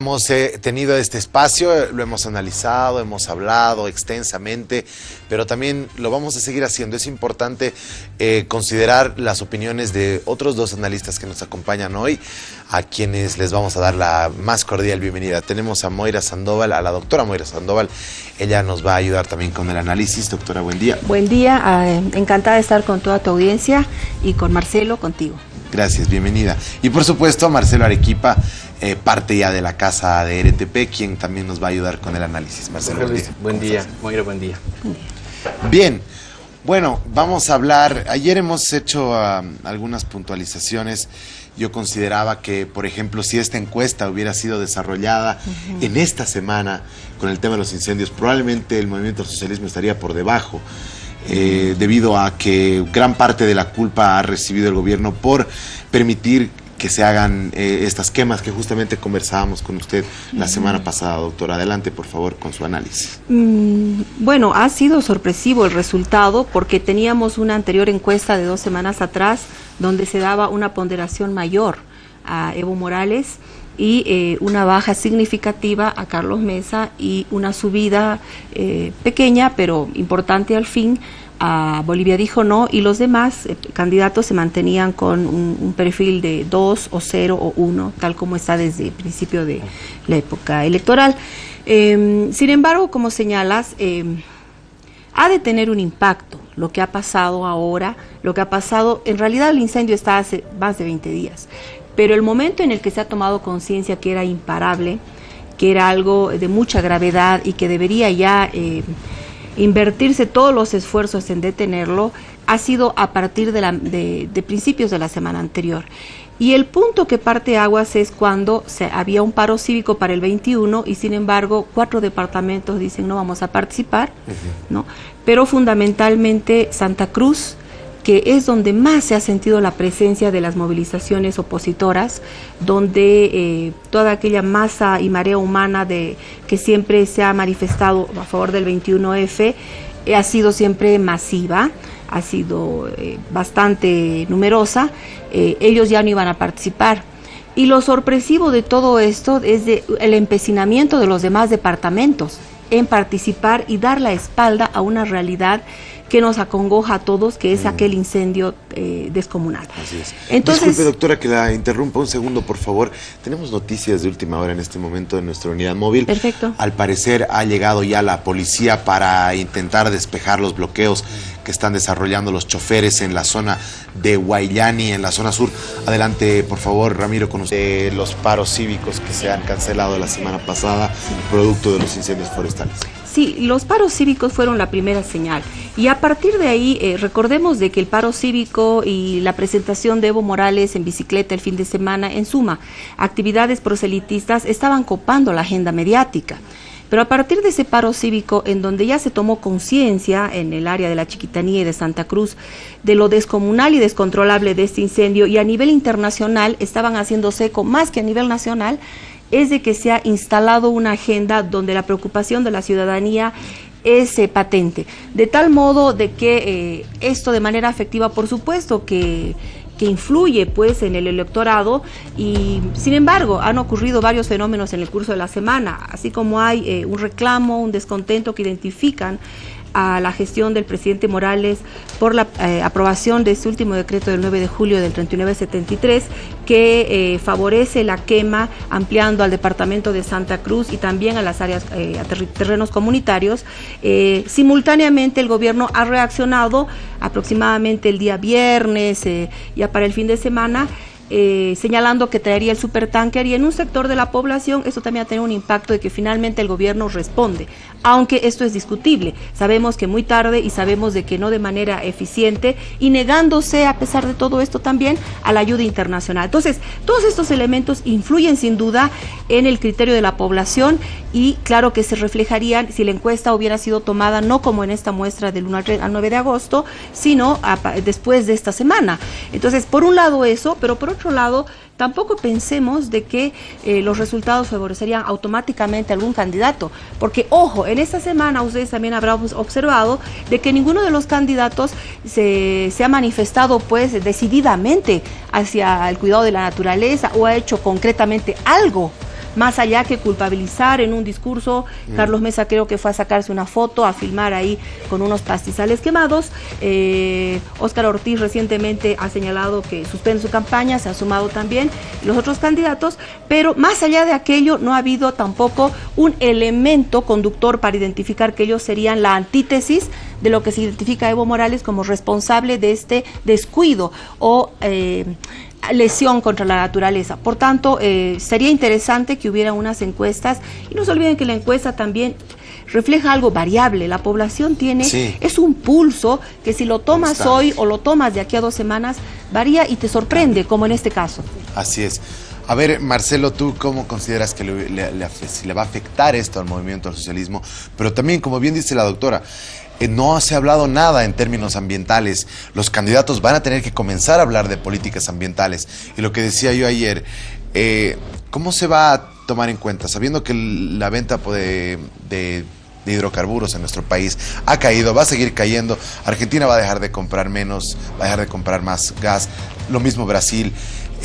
Hemos tenido este espacio, lo hemos analizado, hemos hablado extensamente, pero también lo vamos a seguir haciendo. Es importante considerar las opiniones de otros dos analistas que nos acompañan hoy, a quienes les vamos a dar la más cordial bienvenida. Tenemos a Moira Sandoval, a la doctora Moira Sandoval. Ella nos va a ayudar también con el análisis. Doctora, buen día. Buen día, encantada de estar con toda tu audiencia y con Marcelo, contigo. Gracias, bienvenida. Y por supuesto a Marcelo Arequipa, parte ya de la casa de RTP, quien también nos va a ayudar con el análisis. Marcelo, buen día. Moira, buen día. Bien, bueno, vamos a hablar. Ayer hemos hecho algunas puntualizaciones. Yo consideraba que, por ejemplo, si esta encuesta hubiera sido desarrollada en esta semana con el tema de los incendios, probablemente el movimiento al socialismo estaría por debajo. Debido a que gran parte de la culpa ha recibido el gobierno por permitir que se hagan estas quemas que justamente conversábamos con usted la semana pasada. Doctora, adelante por favor con su análisis. Bueno, ha sido sorpresivo el resultado porque teníamos una anterior encuesta de 2 semanas atrás donde se daba una ponderación mayor a Evo Morales y una baja significativa a Carlos Mesa y una subida pequeña pero importante al fin a Bolivia Dijo No, y los demás candidatos se mantenían con un perfil de 2 o 0 o 1, tal como está desde el principio de la época electoral. Sin embargo, como señalas, ha de tener un impacto lo que ha pasado ahora, lo que ha pasado, en realidad el incendio está hace más de 20 días, pero el momento en el que se ha tomado conciencia que era imparable, que era algo de mucha gravedad y que debería ya invertirse todos los esfuerzos en detenerlo, ha sido a partir de principios de la semana anterior. Y el punto que parte aguas es cuando había un paro cívico para el 21 y sin embargo 4 departamentos dicen no vamos a participar, ¿no? Pero fundamentalmente Santa Cruz, que es donde más se ha sentido la presencia de las movilizaciones opositoras, donde toda aquella masa y marea humana que siempre se ha manifestado a favor del 21F ha sido siempre masiva, ha sido bastante numerosa. Ellos ya no iban a participar. Y lo sorpresivo de todo esto es el empecinamiento de los demás departamentos en participar y dar la espalda a una realidad que nos acongoja a todos, que es aquel incendio descomunal. Así es. Entonces, disculpe, doctora, que la interrumpa un segundo, por favor. Tenemos noticias de última hora en este momento de nuestra unidad móvil. Perfecto. Al parecer ha llegado ya la policía para intentar despejar los bloqueos que están desarrollando los choferes en la zona de Huayllani, en la zona sur. Adelante, por favor, Ramiro, con usted. Los paros cívicos que se han cancelado la semana pasada, producto de los incendios forestales. Sí, los paros cívicos fueron la primera señal y a partir de ahí recordemos de que el paro cívico y la presentación de Evo Morales en bicicleta el fin de semana, en suma, actividades proselitistas estaban copando la agenda mediática. Pero a partir de ese paro cívico, en donde ya se tomó conciencia en el área de la Chiquitanía y de Santa Cruz de lo descomunal y descontrolable de este incendio, y a nivel internacional estaban haciéndose eco más que a nivel nacional, es de que se ha instalado una agenda donde la preocupación de la ciudadanía es patente, de tal modo de que esto de manera afectiva, por supuesto que influye pues en el electorado, y sin embargo han ocurrido varios fenómenos en el curso de la semana, así como hay un reclamo, un descontento que identifican a la gestión del presidente Morales por la aprobación de este último decreto del 9 de julio del 3973 que favorece la quema ampliando al departamento de Santa Cruz y también a las áreas, a terrenos comunitarios. Simultáneamente el gobierno ha reaccionado aproximadamente el día viernes, ya para el fin de semana, señalando que traería el supertanker, y en un sector de la población esto también ha tenido un impacto de que finalmente el gobierno responde, aunque esto es discutible, sabemos que muy tarde y sabemos de que no de manera eficiente, y negándose a pesar de todo esto también a la ayuda internacional. Entonces todos estos elementos influyen sin duda en el criterio de la población y claro que se reflejarían si la encuesta hubiera sido tomada no como en esta muestra del 1 al 9 de agosto, sino después de esta semana. Entonces por un lado eso, pero por otro lado tampoco pensemos de que los resultados favorecerían automáticamente a algún candidato, porque ojo, en esta semana ustedes también habrán observado de que ninguno de los candidatos se ha manifestado pues decididamente hacia el cuidado de la naturaleza o ha hecho concretamente algo más allá que culpabilizar en un discurso. Carlos Mesa creo que fue a sacarse una foto, a filmar ahí con unos pastizales quemados. Óscar Ortiz recientemente ha señalado que suspende su campaña, se ha sumado también los otros candidatos, pero más allá de aquello no ha habido tampoco un elemento conductor para identificar que ellos serían la antítesis de lo que se identifica a Evo Morales como responsable de este descuido o lesión contra la naturaleza. Por tanto, sería interesante que hubiera unas encuestas, y no se olviden que la encuesta también refleja algo variable. La población tiene, es un pulso que si lo tomas hoy o lo tomas de aquí a 2 semanas, varía y te sorprende, como en este caso. Así es. A ver, Marcelo, ¿tú cómo consideras que si le va a afectar esto al movimiento al socialismo? Pero también, como bien dice la doctora, no se ha hablado nada en términos ambientales. Los candidatos van a tener que comenzar a hablar de políticas ambientales. Y lo que decía yo ayer, ¿cómo se va a tomar en cuenta? Sabiendo que la venta de hidrocarburos en nuestro país ha caído, va a seguir cayendo. Argentina va a dejar de comprar menos, va a dejar de comprar más gas. Lo mismo Brasil.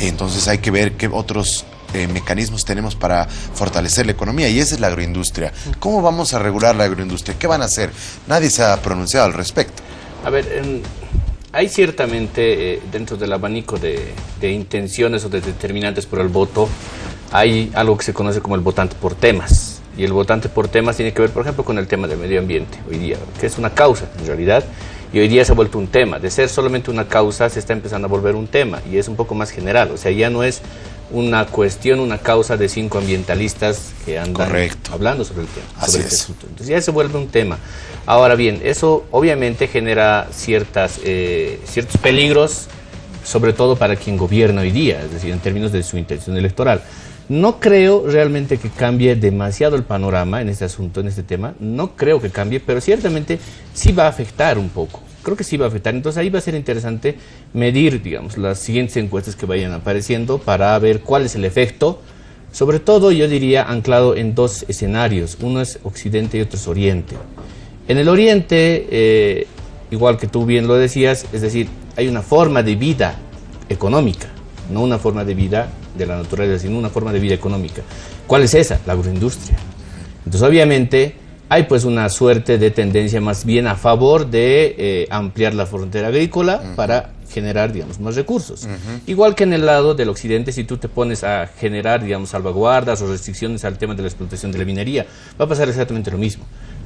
Entonces hay que ver qué otros mecanismos tenemos para fortalecer la economía, y esa es la agroindustria. ¿Cómo vamos a regular la agroindustria? ¿Qué van a hacer? Nadie se ha pronunciado al respecto. A ver, hay ciertamente dentro del abanico de intenciones o de determinantes por el voto, hay algo que se conoce como el votante por temas. Y el votante por temas tiene que ver, por ejemplo, con el tema del medio ambiente hoy día, que es una causa en realidad. Y hoy día se ha vuelto un tema. De ser solamente una causa, se está empezando a volver un tema. Y es un poco más general. O sea, ya no es una cuestión, una causa de 5 ambientalistas que andan hablando sobre el tema. Así es. Entonces ya se vuelve un tema. Ahora bien, eso obviamente genera ciertos peligros, sobre todo para quien gobierna hoy día, es decir, en términos de su intención electoral. No creo realmente que cambie demasiado el panorama en este asunto, en este tema. No creo que cambie, pero ciertamente sí va a afectar un poco. Creo que sí va a afectar. Entonces ahí va a ser interesante medir, digamos, las siguientes encuestas que vayan apareciendo para ver cuál es el efecto. Sobre todo, yo diría, anclado en 2 escenarios. Uno es Occidente y otro es Oriente. En el Oriente, igual que tú bien lo decías, es decir, hay una forma de vida económica, no una forma de vida de la naturaleza, sino una forma de vida económica. ¿Cuál es esa? La agroindustria. Entonces, obviamente, hay pues una suerte de tendencia más bien a favor de ampliar la frontera agrícola para generar, digamos, más recursos. Igual que en el lado del occidente, si tú te pones a generar, digamos, salvaguardas o restricciones al tema de la explotación de la minería, va a pasar exactamente lo mismo.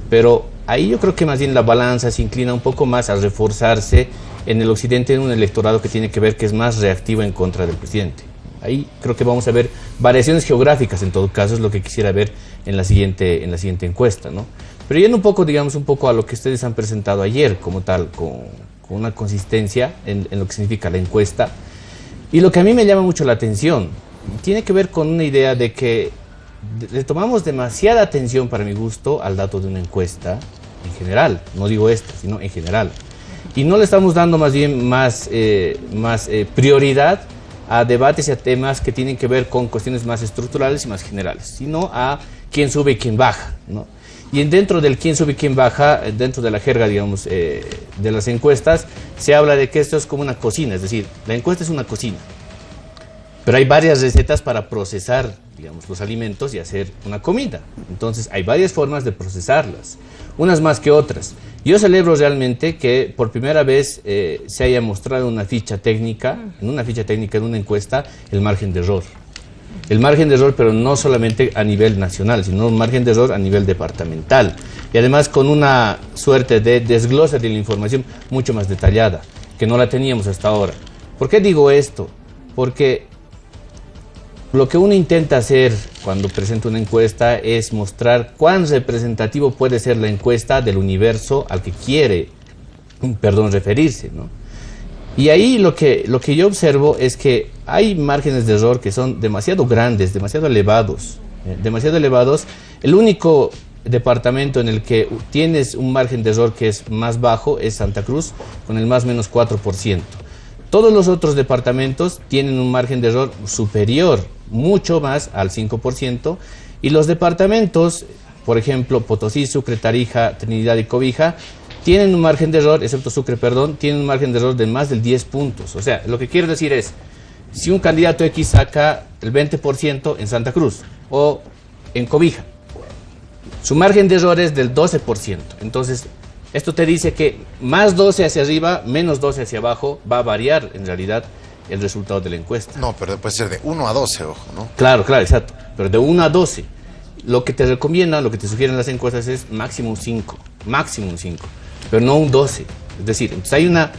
Pero ahí yo creo que más bien la balanza se inclina un poco más a reforzarse en el occidente, en un electorado que tiene que ver que es más reactivo en contra del presidente. Ahí creo que vamos a ver variaciones geográficas, en todo caso, es lo que quisiera ver en la siguiente encuesta, ¿no? Pero yendo un poco, digamos, un poco a lo que ustedes han presentado ayer, como tal, con una consistencia en lo que significa la encuesta. Y lo que a mí me llama mucho la atención, tiene que ver con una idea de que le tomamos demasiada atención, para mi gusto, al dato de una encuesta, en general, no digo esta, sino en general. Y no le estamos dando más bien más prioridad a debates y a temas que tienen que ver con cuestiones más estructurales y más generales, sino a quién sube y quién baja, ¿no? Y dentro del quién sube y quién baja, dentro de la jerga, digamos, de las encuestas, se habla de que esto es como una cocina, es decir, la encuesta es una cocina, pero hay varias recetas para procesar, digamos, los alimentos y hacer una comida. Entonces, hay varias formas de procesarlas, unas más que otras. Yo celebro realmente que por primera vez se haya mostrado en una ficha técnica, en una encuesta, el margen de error. El margen de error, pero no solamente a nivel nacional, sino un margen de error a nivel departamental. Y además con una suerte de desglose de la información mucho más detallada, que no la teníamos hasta ahora. ¿Por qué digo esto? Porque lo que uno intenta hacer cuando presenta una encuesta es mostrar cuán representativo puede ser la encuesta del universo al que quiere, referirse, ¿no? Y ahí lo que yo observo es que hay márgenes de error que son demasiado grandes, demasiado elevados. El único departamento en el que tienes un margen de error que es más bajo es Santa Cruz, con el más o menos 4%. Todos los otros departamentos tienen un margen de error superior, mucho más al 5%, y los departamentos, por ejemplo, Potosí, Sucre, Tarija, Trinidad y Cobija, tienen un margen de error, excepto Sucre, tienen un margen de error de más del 10 puntos. O sea, lo que quiero decir es, si un candidato X saca el 20% en Santa Cruz o en Cobija, su margen de error es del 12%. Entonces, esto te dice que más 12 hacia arriba, menos 12 hacia abajo, va a variar en realidad el resultado de la encuesta. No, pero puede ser de 1 a 12, ojo, ¿no? Claro, exacto. Pero de 1 a 12. Lo que te recomienda, lo que te sugieren las encuestas es máximo un 5, pero no un 12. Es decir, entonces hay una,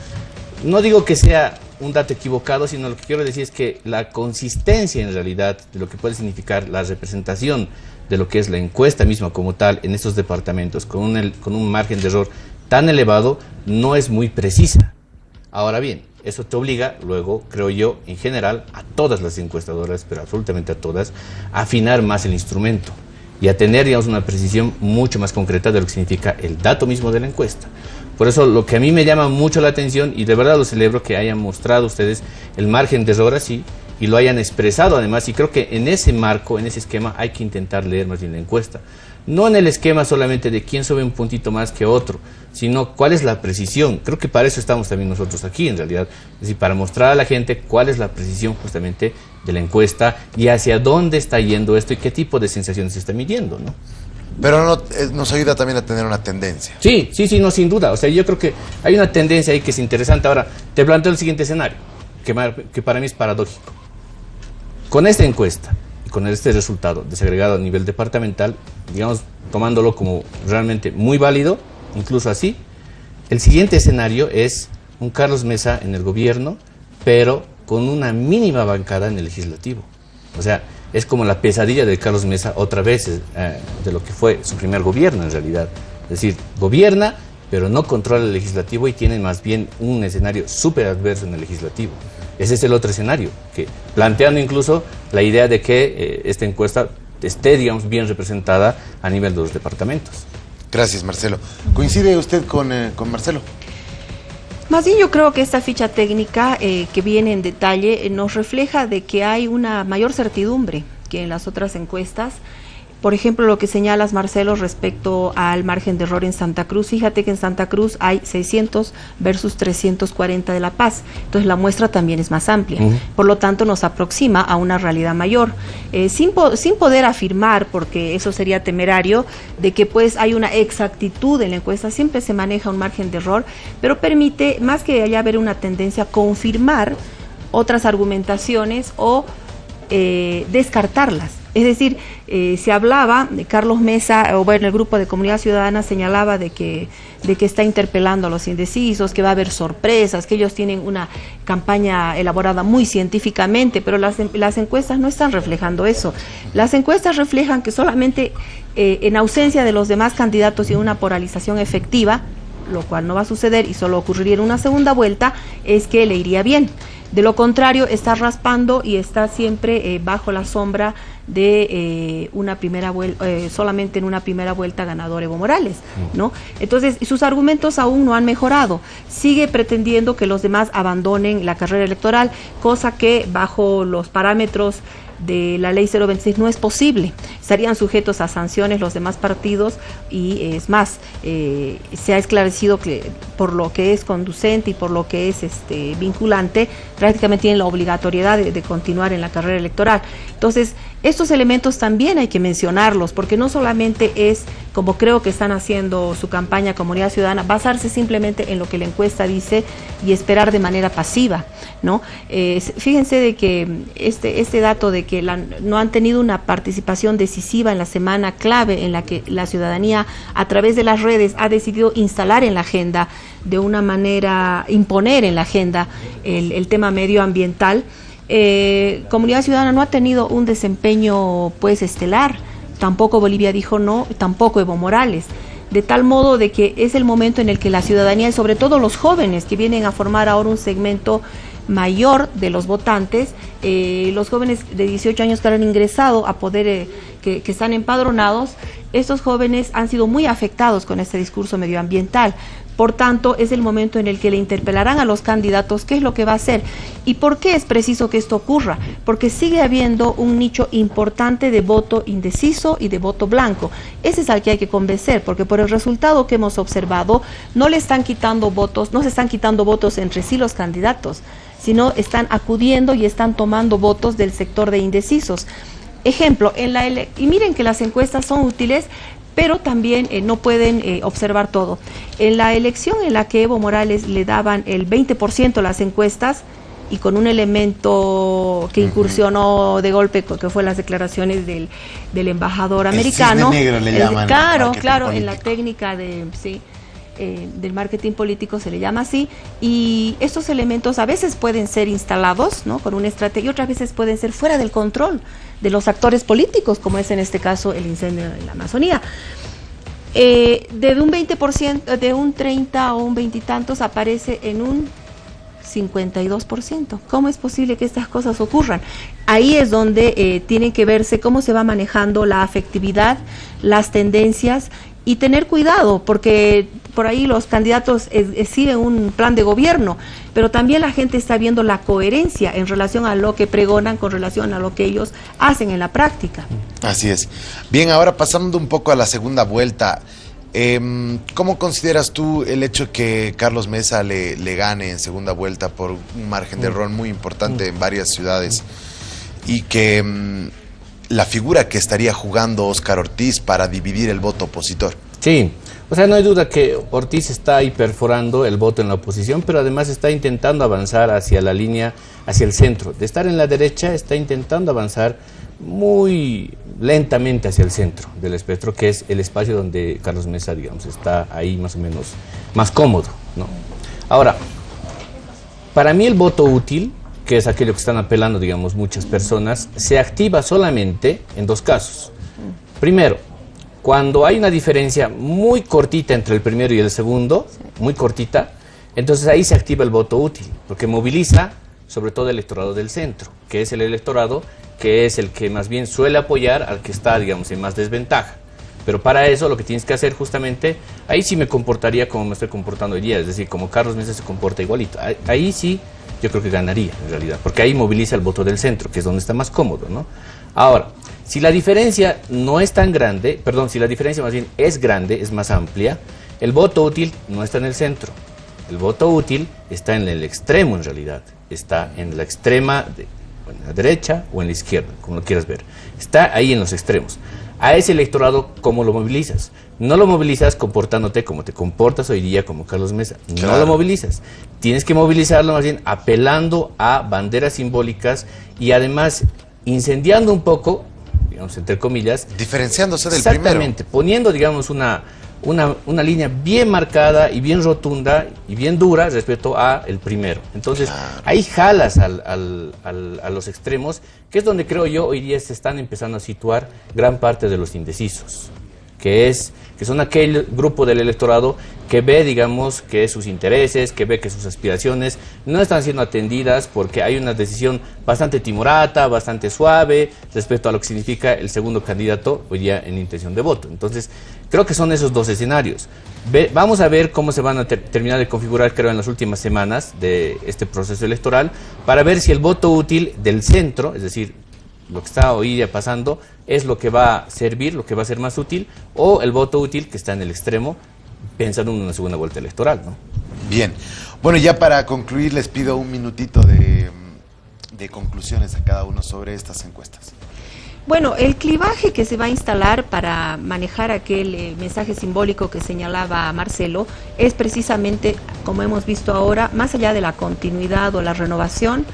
no digo que sea un dato equivocado, sino lo que quiero decir es que la consistencia en realidad de lo que puede significar la representación de lo que es la encuesta misma como tal en estos departamentos con un margen de error tan elevado no es muy precisa. Ahora bien, eso te obliga luego, creo yo, en general, a todas las encuestadoras, pero absolutamente a todas, a afinar más el instrumento y a tener, digamos, una precisión mucho más concreta de lo que significa el dato mismo de la encuesta. Por eso lo que a mí me llama mucho la atención, y de verdad lo celebro, que hayan mostrado ustedes el margen de error así, y lo hayan expresado además, y creo que en ese marco, en ese esquema, hay que intentar leer más bien la encuesta. No en el esquema solamente de quién sube un puntito más que otro, sino cuál es la precisión. Creo que para eso estamos también nosotros aquí, en realidad. Es decir, para mostrar a la gente cuál es la precisión justamente de la encuesta y hacia dónde está yendo esto y qué tipo de sensaciones se está midiendo, ¿no? Pero no, nos ayuda también a tener una tendencia. Sí, no, sin duda. O sea, yo creo que hay una tendencia ahí que es interesante. Ahora, te planteo el siguiente escenario, que para mí es paradójico. Con esta encuesta y con este resultado desagregado a nivel departamental, digamos, tomándolo como realmente muy válido, incluso así, el siguiente escenario es un Carlos Mesa en el gobierno, pero con una mínima bancada en el legislativo. O sea, es como la pesadilla de Carlos Mesa otra vez de lo que fue su primer gobierno en realidad. Es decir, gobierna, pero no controla el legislativo y tiene más bien un escenario súper adverso en el legislativo. Ese es el otro escenario, que planteando incluso la idea de que esta encuesta esté, digamos, bien representada a nivel de los departamentos. Gracias, Marcelo. ¿Coincide usted con Marcelo? Más bien yo creo que esta ficha técnica que viene en detalle nos refleja de que hay una mayor certidumbre que en las otras encuestas. Por ejemplo, lo que señalas, Marcelo, respecto al margen de error en Santa Cruz. Fíjate que en Santa Cruz hay 600 versus 340 de La Paz. Entonces la muestra también es más amplia. Por lo tanto, nos aproxima a una realidad mayor. Sin poder afirmar, porque eso sería temerario, de que pues hay una exactitud en la encuesta. Siempre se maneja un margen de error, pero permite, más que haya haber una tendencia, confirmar otras argumentaciones o descartarlas. Es decir, se hablaba de Carlos Mesa, o bueno, el grupo de Comunidad Ciudadana señalaba de que está interpelando a los indecisos, que va a haber sorpresas, que ellos tienen una campaña elaborada muy científicamente, pero las encuestas no están reflejando eso. Las encuestas reflejan que solamente en ausencia de los demás candidatos y una polarización efectiva, lo cual no va a suceder y solo ocurriría en una segunda vuelta, es que le iría bien. De lo contrario, está raspando y está siempre bajo la sombra de una primera vuelta, solamente en una primera vuelta ganador Evo Morales, ¿no? Entonces, sus argumentos aún no han mejorado. Sigue pretendiendo que los demás abandonen la carrera electoral, cosa que bajo los parámetros de la ley 026 no es posible. Estarían sujetos a sanciones los demás partidos y es más, se ha esclarecido que por lo que es conducente y por lo que es vinculante, prácticamente tienen la obligatoriedad de continuar en la carrera electoral. Entonces, estos elementos también hay que mencionarlos, porque no solamente es, como creo que están haciendo su campaña Comunidad Ciudadana, basarse simplemente en lo que la encuesta dice y esperar de manera pasiva, ¿no? Fíjense de que este dato de que no han tenido una participación decisiva en la semana clave en la que la ciudadanía a través de las redes ha decidido instalar en la agenda de una manera, imponer en la agenda el tema medioambiental. Comunidad Ciudadana no ha tenido un desempeño pues estelar, tampoco Bolivia dijo no, tampoco Evo Morales, de tal modo de que es el momento en el que la ciudadanía y sobre todo los jóvenes que vienen a formar ahora un segmento mayor de los votantes, los jóvenes de 18 años que han ingresado a poder, que están empadronados, estos jóvenes han sido muy afectados con este discurso medioambiental. Por tanto, es el momento en el que le interpelarán a los candidatos qué es lo que va a hacer. ¿Y por qué es preciso que esto ocurra? Porque sigue habiendo un nicho importante de voto indeciso y de voto blanco. Ese es al que hay que convencer, porque por el resultado que hemos observado, no se están quitando votos entre sí los candidatos, sino están acudiendo y están tomando votos del sector de indecisos. Ejemplo, y miren que las encuestas son útiles, pero también no pueden observar todo. En la elección en la que Evo Morales le daban el 20% las encuestas, y con un elemento que incursionó de golpe, que fue las declaraciones del embajador americano. El cisne negro le llaman. Claro, en la técnica del marketing político se le llama así, y estos elementos a veces pueden ser instalados, ¿no?, con una estrategia, y otras veces pueden ser fuera del control de los actores políticos, como es en este caso el incendio en la Amazonía. De un 20%, de un 30 o un 20 y tantos, aparece en un 52%. ¿Cómo es posible que estas cosas ocurran? Ahí es donde tiene que verse cómo se va manejando la afectividad, las tendencias, y tener cuidado, porque por ahí los candidatos siguen un plan de gobierno, pero también la gente está viendo la coherencia en relación a lo que pregonan con relación a lo que ellos hacen en la práctica. Así es. Bien, ahora pasando un poco a la segunda vuelta, ¿cómo consideras tú el hecho que Carlos Mesa le gane en segunda vuelta por un margen de error muy importante en varias ciudades, y que la figura que estaría jugando Óscar Ortiz para dividir el voto opositor? Sí, o sea, no hay duda que Ortiz está ahí perforando el voto en la oposición, pero además está intentando avanzar hacia la línea, hacia el centro. De estar en la derecha, está intentando avanzar muy lentamente hacia el centro del espectro, que es el espacio donde Carlos Mesa, digamos, está ahí más o menos más cómodo, ¿no? Ahora, para mí el voto útil, que es aquello que están apelando, digamos, muchas personas, se activa solamente en dos casos. Primero, cuando hay una diferencia muy cortita entre el primero y el segundo, muy cortita, entonces ahí se activa el voto útil, porque moviliza sobre todo el electorado del centro, que es el electorado que es el que más bien suele apoyar al que está, digamos, en más desventaja. Pero para eso lo que tienes que hacer justamente, ahí sí me comportaría como me estoy comportando hoy día, es decir, como Carlos Mesa se comporta igualito. Ahí sí yo creo que ganaría en realidad, porque ahí moviliza el voto del centro, que es donde está más cómodo, ¿no? Ahora, si la diferencia no es tan grande, perdón, si la diferencia más bien es grande, es más amplia, el voto útil no está en el centro. El voto útil está en el extremo en realidad, está en la extrema, en la derecha o en la izquierda, como lo quieras ver. Está ahí en los extremos. A ese electorado, ¿cómo lo movilizas? No lo movilizas comportándote como te comportas hoy día como Carlos Mesa. Claro. No lo movilizas. Tienes que movilizarlo más bien apelando a banderas simbólicas y además incendiando un poco, digamos, entre comillas. Diferenciándose del primero. Exactamente, poniendo, digamos, una línea bien marcada y bien rotunda y bien dura respecto a el primero. Entonces, claro, ahí jalas a los extremos, que es donde creo yo hoy día se están empezando a situar gran parte de los indecisos, que son aquel grupo del electorado que ve, digamos, que sus intereses, que ve que sus aspiraciones no están siendo atendidas porque hay una decisión bastante timorata, bastante suave respecto a lo que significa el segundo candidato hoy día en intención de voto. Entonces, creo que son esos dos escenarios. Vamos a ver cómo se van a terminar de configurar, creo, en las últimas semanas de este proceso electoral, para ver si el voto útil del centro, es decir, lo que está hoy día pasando, es lo que va a servir, lo que va a ser más útil, o el voto útil que está en el extremo, pensando en una segunda vuelta electoral, ¿no? Bien. Bueno, ya para concluir, les pido un minutito de conclusiones a cada uno sobre estas encuestas. Bueno, el clivaje que se va a instalar para manejar aquel mensaje simbólico que señalaba Marcelo es precisamente, como hemos visto ahora, más allá de la continuidad o la renovación,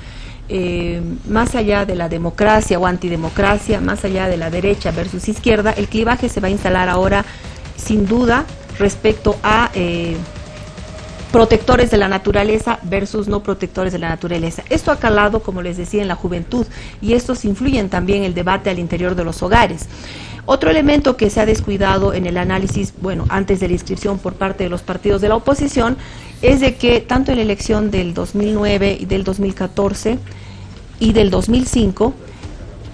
más allá de la democracia o antidemocracia, más allá de la derecha versus izquierda, el clivaje se va a instalar ahora sin duda respecto a protectores de la naturaleza versus no protectores de la naturaleza. Esto ha calado, como les decía, en la juventud, y estos influyen también en el debate al interior de los hogares. Otro elemento que se ha descuidado en el análisis, bueno, antes de la inscripción por parte de los partidos de la oposición, es de que tanto en la elección del 2009 y del 2014 y del 2005,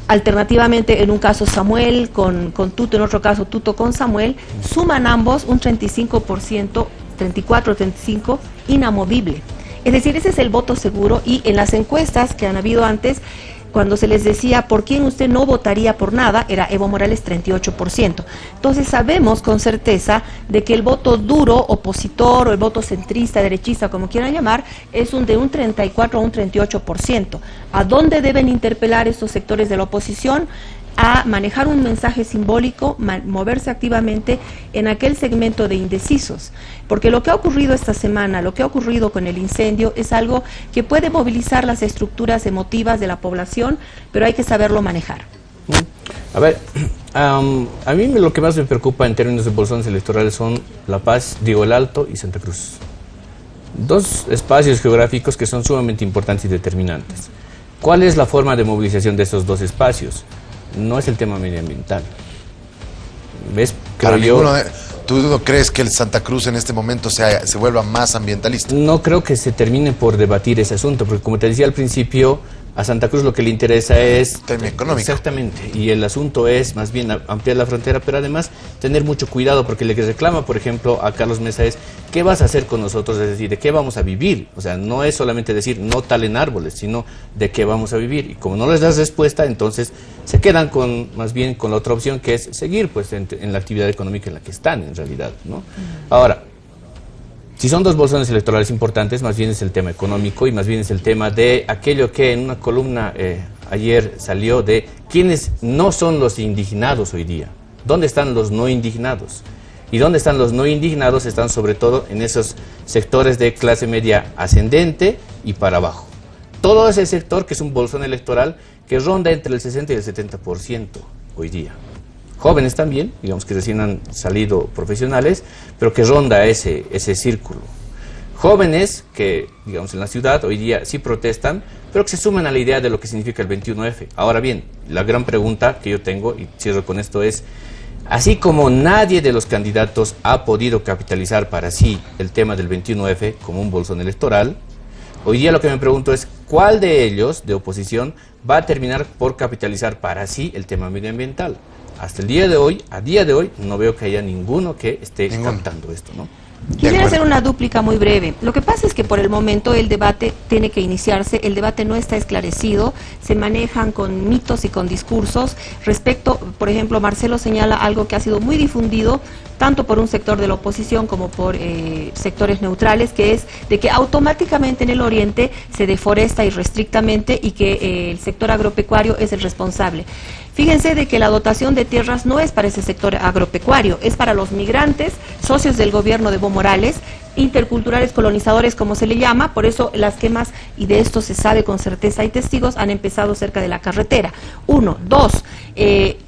alternativamente en un caso Samuel con Tuto, en otro caso Tuto con Samuel, suman ambos un 35%, 34-35 inamovible. Es decir, ese es el voto seguro, y en las encuestas que han habido antes cuando se les decía por quién usted no votaría por nada, era Evo Morales 38%. Entonces sabemos con certeza de que el voto duro, opositor, o el voto centrista, derechista, como quieran llamar, es de un 34 a un 38%. ¿A dónde deben interpelar estos sectores de la oposición? A manejar un mensaje simbólico, moverse activamente en aquel segmento de indecisos, porque lo que ha ocurrido esta semana, lo que ha ocurrido con el incendio es algo que puede movilizar las estructuras emotivas de la población, pero hay que saberlo manejar. A ver, a mí lo que más me preocupa en términos de bolsones electorales son La Paz, el Alto y Santa Cruz. Dos espacios geográficos que son sumamente importantes y determinantes. ¿Cuál es la forma de movilización de esos dos espacios? No es el tema medioambiental. ¿Ves? ¿Tú no crees que el Santa Cruz en este momento se vuelva más ambientalista? No creo que se termine por debatir ese asunto, porque como te decía al principio, a Santa Cruz lo que le interesa es... tema económico. Exactamente, y el asunto es más bien ampliar la frontera, pero además tener mucho cuidado, porque le que reclama, por ejemplo, a Carlos Mesa es, ¿qué vas a hacer con nosotros? Es decir, ¿de qué vamos a vivir? O sea, no es solamente decir, no talen árboles, sino de qué vamos a vivir. Y como no les das respuesta, entonces se quedan más bien con la otra opción, que es seguir pues en la actividad económica en la que están, en realidad, ¿no? Ahora, si son dos bolsones electorales importantes, más bien es el tema económico y más bien es el tema de aquello que en una columna ayer salió de quiénes no son los indignados hoy día. ¿Dónde están los no indignados? Y dónde están los no indignados están sobre todo en esos sectores de clase media ascendente y para abajo. Todo ese sector que es un bolsón electoral que ronda entre el 60 y el 70% hoy día. Jóvenes también, digamos que recién han salido profesionales, pero que ronda ese círculo. Jóvenes que, digamos, en la ciudad hoy día sí protestan, pero que se suman a la idea de lo que significa el 21F. Ahora bien, la gran pregunta que yo tengo, y cierro con esto, es, así como nadie de los candidatos ha podido capitalizar para sí el tema del 21F como un bolsón electoral, hoy día lo que me pregunto es, ¿cuál de ellos, de oposición, va a terminar por capitalizar para sí el tema medioambiental? Hasta el día de hoy, no veo que haya ninguno que esté captando esto, ¿no? Quisiera hacer una dúplica muy breve. Lo que pasa es que por el momento el debate tiene que iniciarse, el debate no está esclarecido, se manejan con mitos y con discursos respecto, por ejemplo, Marcelo señala algo que ha sido muy difundido, tanto por un sector de la oposición como por sectores neutrales, que es de que automáticamente en el oriente se deforesta irrestrictamente y que el sector agropecuario es el responsable. Fíjense de que la dotación de tierras no es para ese sector agropecuario, es para los migrantes, socios del gobierno de Evo Morales, interculturales colonizadores como se le llama, por eso las quemas, y de esto se sabe con certeza, hay testigos, han empezado cerca de la carretera. 1, 2,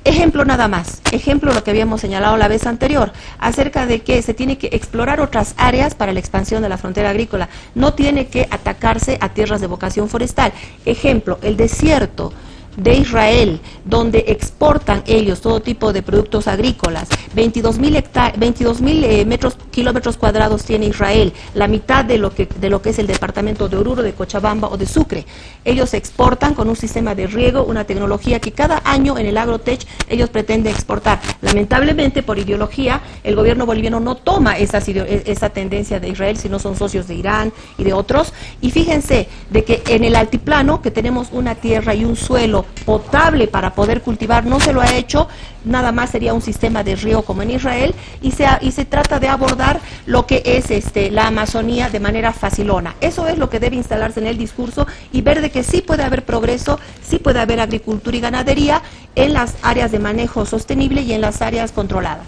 ejemplo nada más, ejemplo lo que habíamos señalado la vez anterior, acerca de que se tiene que explorar otras áreas para la expansión de la frontera agrícola, no tiene que atacarse a tierras de vocación forestal. Ejemplo, el desierto de Israel, donde exportan ellos todo tipo de productos agrícolas, 22.000 kilómetros cuadrados tiene Israel, la mitad de lo que es el departamento de Oruro, de Cochabamba o de Sucre. Ellos exportan con un sistema de riego, una tecnología que cada año en el Agrotech ellos pretenden exportar. Lamentablemente, por ideología, el gobierno boliviano no toma esa tendencia de Israel, sino son socios de Irán y de otros. Y fíjense de que en el altiplano, que tenemos una tierra y un suelo potable para poder cultivar, no se lo ha hecho, nada más sería un sistema de riego como en Israel, y se trata de abordar lo que es la Amazonía de manera facilona. Eso es lo que debe instalarse en el discurso y ver de que sí puede haber progreso, sí puede haber agricultura y ganadería en las áreas de manejo sostenible y en las áreas controladas.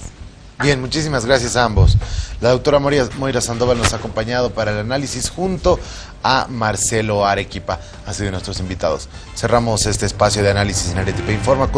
Bien, muchísimas gracias a ambos. La doctora Moira Sandoval nos ha acompañado para el análisis junto a Marcelo Arequipa, ha sido nuestros invitados. Cerramos este espacio de análisis en Arequipa Informa.